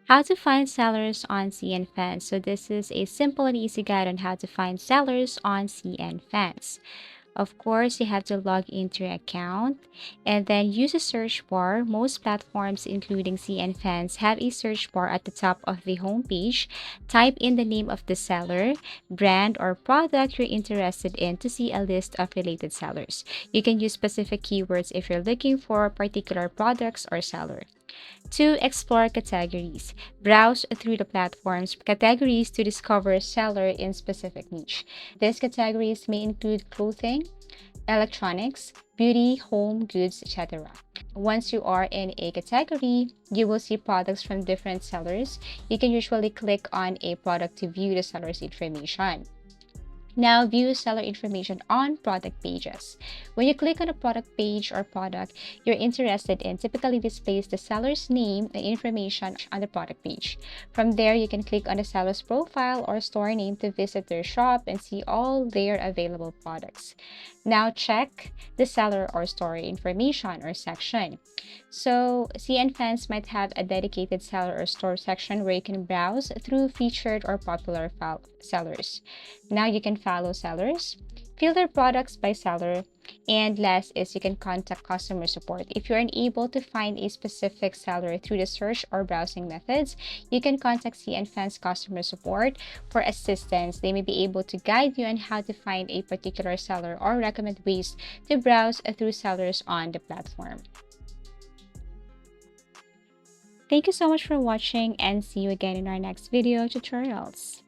How to find sellers on Cnfans. So this is a simple and easy guide on how to find sellers on Cnfans. Of course, you have to log into your account and then use a search bar. Most platforms, including Cnfans, have a search bar at the top of the homepage. Type in the name of the seller, brand, or product you're interested in to see a list of related sellers. You can use specific keywords if you're looking for particular products or seller. 2. Explore categories. Browse through the platform's categories to discover a seller in specific niche. These categories may include clothing, electronics, beauty, home goods, etc. Once you are in a category, you will see products from different sellers. You can usually click on a product to view the seller's information. Now, view seller information on product pages. When you click on a product page or product you're interested in, typically displays the seller's name and information on the product page. From there, you can click on the seller's profile or store name to visit their shop and see all their available products. Now, check the seller or store information or section. So, Cnfans might have a dedicated seller or store section where you can browse through featured or popular sellers. Now you can follow sellers, filter products by seller, and last is you can contact customer support. If you're unable to find a specific seller through the search or browsing methods, you can contact Cnfans customer support for assistance. They may be able to guide you on how to find a particular seller or recommend ways to browse through sellers on the platform. Thank you so much for watching and see you again in our next video tutorials.